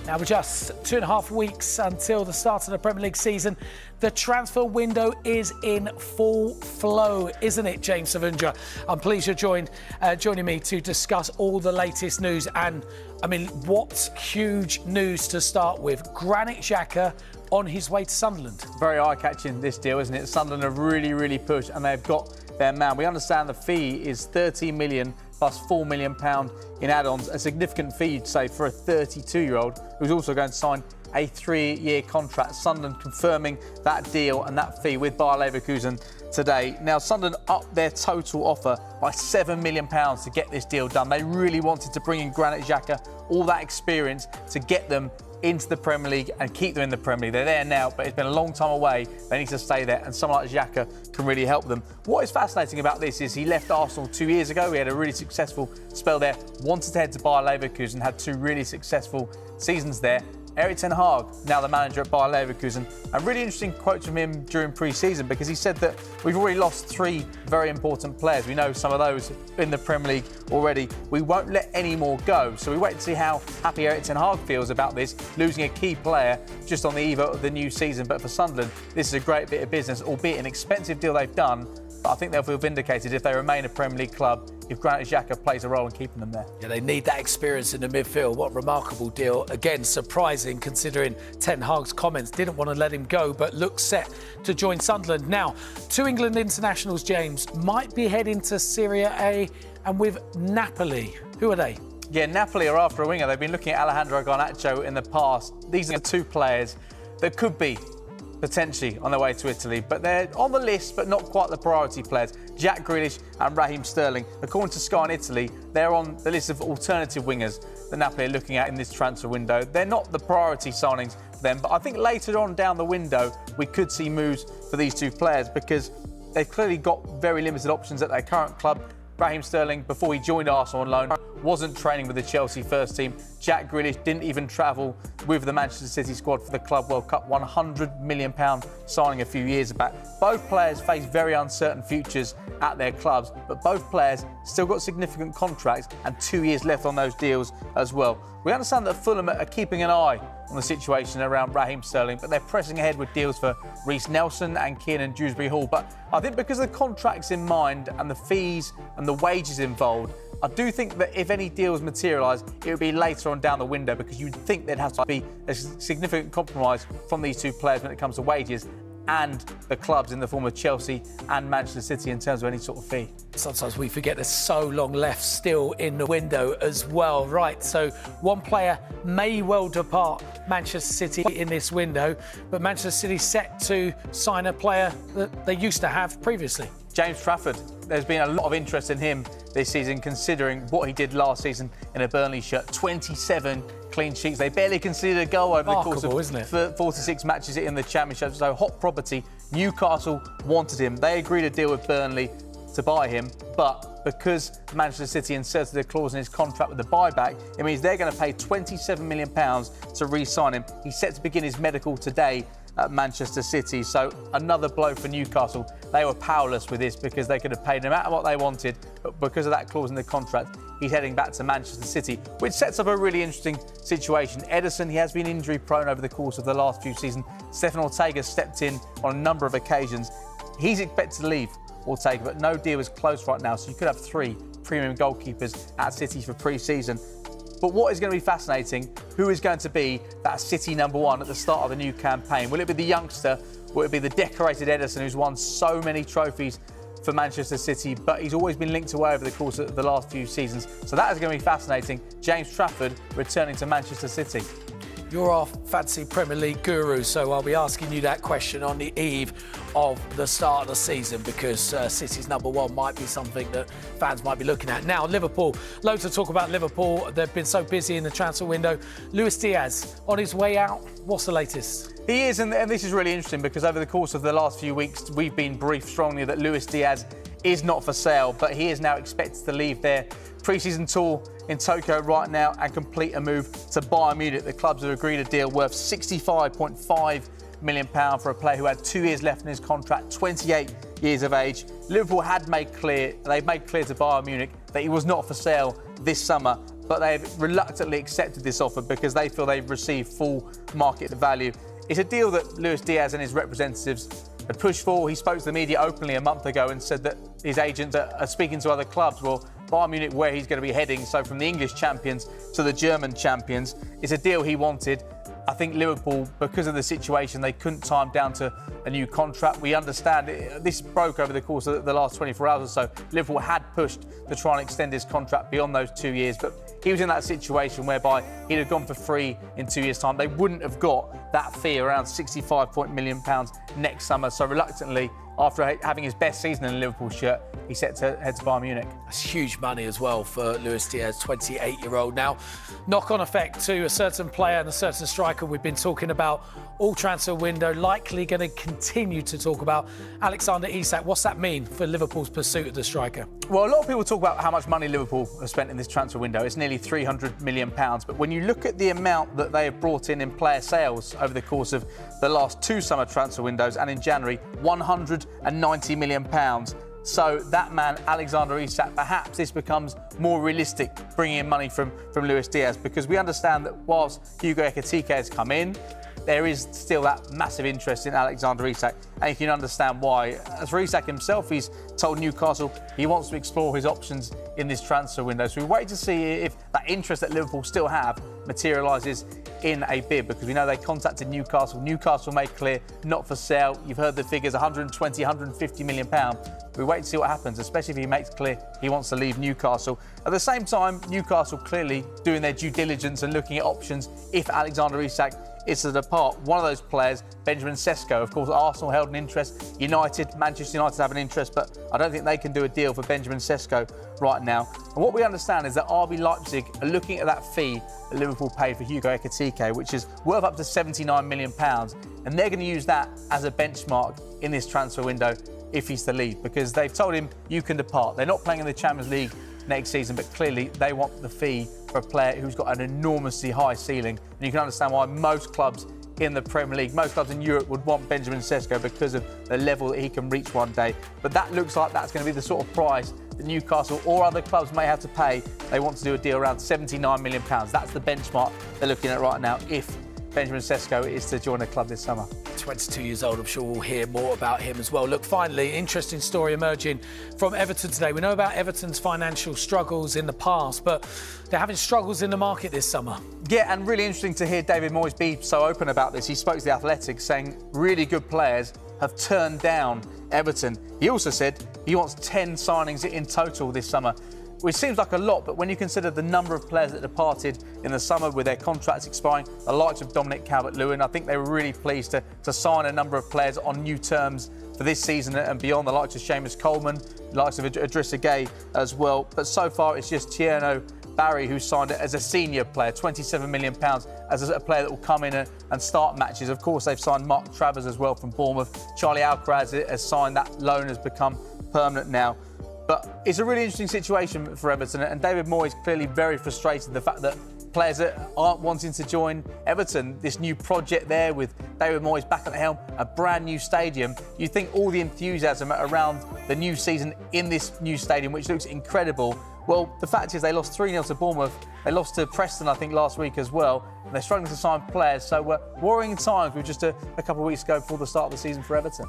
Now, we're just 2.5 weeks until the start of the Premier League season. The transfer window is in full flow, isn't it, James Savundra? I'm pleased you're joining me to discuss all the latest news. And, I mean, what's huge news to start with? Granit Xhaka on his way to Sunderland. Very eye-catching, this deal, isn't it? Sunderland have really pushed, and they've got their man. We understand the fee is £13 million plus £4 million in add-ons, a significant fee, you'd say, for a 32-year-old who's also going to sign a 3-year contract. Sunderland confirming that deal and that fee with Bayer Leverkusen today. Now, Sunderland upped their total offer by £7 million to get this deal done. They really wanted to bring in Granit Xhaka, all that experience, to get them into the Premier League and keep them in the Premier League. They're there now, but it's been a long time away. They need to stay there, and someone like Xhaka can really help them. What is fascinating about this is he left Arsenal 2 years ago. He had a really successful spell there, wanted to head to Bayer Leverkusen, had 2 really successful seasons there. Erik ten Hag, now the manager at Bayer Leverkusen. A really interesting quote from him during pre-season, because he said that we've already lost 3 very important players. We know some of those in the Premier League already. We won't let any more go. So we wait to see how happy Erik ten Hag feels about this, losing a key player just on the eve of the new season. But for Sunderland, this is a great bit of business, albeit an expensive deal they've done. But I think they'll feel vindicated if they remain a Premier League club, if Granit Xhaka plays a role in keeping them there. Yeah, they need that experience in the midfield. What a remarkable deal. Again, surprising considering Ten Hag's comments. Didn't want to let him go, but looks set to join Sunderland. Now, 2 England internationals, James, might be heading to Serie A and with Napoli. Who are they? Yeah, Napoli are after a winger. They've been looking at Alejandro Garnacho in the past. These are 2 players that could be potentially on their way to Italy, but they're on the list, but not quite the priority players. Jack Grealish and Raheem Sterling. According to Sky in Italy, they're on the list of alternative wingers that Napoli are looking at in this transfer window. They're not the priority signings for them, but I think later on down the window, we could see moves for these 2 players, because they've clearly got very limited options at their current club. Raheem Sterling, before he joined Arsenal on loan, wasn't training with the Chelsea first team. Jack Grealish didn't even travel with the Manchester City squad for the Club World Cup, £100 million signing a few years back. Both players face very uncertain futures at their clubs, but both players still got significant contracts and 2 years left on those deals as well. We understand that Fulham are keeping an eye on the situation around Raheem Sterling, but they're pressing ahead with deals for Reece Nelson and Kiernan Dewsbury-Hall. But I think because of the contracts in mind and the fees and the wages involved, I do think that if any deals materialise, it would be later on down the window, because you'd think there'd have to be a significant compromise from these 2 players when it comes to wages and the clubs in the form of Chelsea and Manchester City in terms of any sort of fee. Sometimes we forget there's so long left still in the window as well. Right, so one player may well depart Manchester City in this window, but Manchester City set to sign a player that they used to have previously. James Trafford. There's been a lot of interest in him this season, considering what he did last season in a Burnley shirt. 27 clean sheets. They barely conceded a goal over the course of 46 matches in the Championship. So hot property. Newcastle wanted him. They agreed a deal with Burnley to buy him, but because Manchester City inserted a clause in his contract with the buyback, it means they're going to pay £27 million to re-sign him. He's set to begin his medical today at Manchester City. So another blow for Newcastle. They were powerless with this, because they could have paid no matter what they wanted, but because of that clause in the contract, he's heading back to Manchester City, which sets up a really interesting situation. Ederson, he has been injury prone over the course of the last few seasons. Stefan Ortega stepped in on a number of occasions. He's expected to leave, Ortega, but no deal is close right now, so you could have 3 premium goalkeepers at City for pre-season. But what is going to be fascinating, who is going to be that City number 1 at the start of the new campaign? Will it be the youngster? Will it be the decorated Ederson, who's won so many trophies for Manchester City, but he's always been linked away over the course of the last few seasons? So that is going to be fascinating. James Trafford returning to Manchester City. You're our fancy Premier League guru, so I'll be asking you that question on the eve of the start of the season, because City's number 1 might be something that fans might be looking at. Now, Liverpool. Loads to talk about Liverpool. They've been so busy in the transfer window. Luis Diaz, on his way out. What's the latest? He is, and this is really interesting, because over the course of the last few weeks, we've been briefed strongly that Luis Diaz is not for sale, but he is now expected to leave their pre-season tour in Tokyo right now and complete a move to Bayern Munich. The clubs have agreed a deal worth £65.5 million for a player who had 2 years left in his contract, 28 years of age. Liverpool had made clear to Bayern Munich that he was not for sale this summer, but they've reluctantly accepted this offer because they feel they've received full market value. It's a deal that Luis Diaz and his representatives had pushed for. He spoke to the media openly a month ago and said that his agents are speaking to other clubs. Well, Bayern Munich, where he's going to be heading, so from the English champions to the German champions, it's a deal he wanted. I think Liverpool, because of the situation, they couldn't tie him down to a new contract. We understand this broke over the course of the last 24 hours or so. Liverpool had pushed to try and extend his contract beyond those 2 years, but he was in that situation whereby he'd have gone for free in 2 years' time. They wouldn't have got that fee, around £65 million next summer. So reluctantly, after having his best season in a Liverpool shirt, he's set to head to Bayern Munich. That's huge money as well for Luis Diaz, 28-year-old. Now, knock-on effect to a certain player and a certain striker we've been talking about all transfer window, likely going to continue to talk about. Alexander Isak, what's that mean for Liverpool's pursuit of the striker? Well, a lot of people talk about how much money Liverpool have spent in this transfer window. It's nearly £300 million. But when you look at the amount that they have brought in player sales over the course of the last two summer transfer windows and in January, £190 million. So that man, Alexander Isak, perhaps this becomes more realistic, bringing in money from Luis Diaz, because we understand that whilst Hugo Ekitike has come in, there is still that massive interest in Alexander Isak, and you can understand why. As for Isak himself, he's told Newcastle he wants to explore his options in this transfer window. So we wait to see if that interest that Liverpool still have materialises in a bid, because we know they contacted Newcastle. Newcastle made clear not for sale. You've heard the figures, 120, 150 million pound. We wait to see what happens, especially if he makes clear he wants to leave Newcastle. At the same time, Newcastle clearly doing their due diligence and looking at options if Alexander Isak is to depart. One of those players, Benjamin Sesko, of course, Arsenal held an interest. Manchester United have an interest, but I don't think they can do a deal for Benjamin Sesko right now. And what we understand is that RB Leipzig are looking at that fee that Liverpool paid for Hugo Ekitike, which is worth up to £79 million, and they're going to use that as a benchmark in this transfer window if he's to leave, because they've told him you can depart. They're not playing in the Champions League next season, but clearly they want the fee for a player who's got an enormously high ceiling. And you can understand why most clubs in the Premier League, most clubs in Europe would want Benjamin Sesko because of the level that he can reach one day. But that looks like that's going to be the sort of price that Newcastle or other clubs may have to pay. They want to do a deal around £79 million. That's the benchmark they're looking at right now if Benjamin Sesko is to join a club this summer. 22 years old, I'm sure we'll hear more about him as well. Look, finally, interesting story emerging from Everton today. We know about Everton's financial struggles in the past, but they're having struggles in the market this summer. Yeah, and really interesting to hear David Moyes be so open about this. He spoke to The Athletic saying really good players have turned down Everton. He also said he wants 10 signings in total this summer, which seems like a lot, but when you consider the number of players that departed in the summer with their contracts expiring, the likes of Dominic Calvert-Lewin, I think they were really pleased to sign a number of players on new terms for this season and beyond, the likes of Seamus Coleman, the likes of Idrissa Gueye as well. But so far, it's just Tierno Barry who signed it as a senior player, £27 million, as a player that will come in and start matches. Of course, they've signed Mark Travers as well from Bournemouth. Charlie Alcaraz has signed, that loan has become permanent now. But it's a really interesting situation for Everton, and David Moyes clearly very frustrated the fact that players that aren't wanting to join Everton, this new project there with David Moyes back at the helm, a brand new stadium. You think all the enthusiasm around the new season in this new stadium, which looks incredible. Well, the fact is they lost 3-0 to Bournemouth. They lost to Preston, I think, last week as well. And they're struggling to sign players. So worrying times with just a couple of weeks ago before the start of the season for Everton.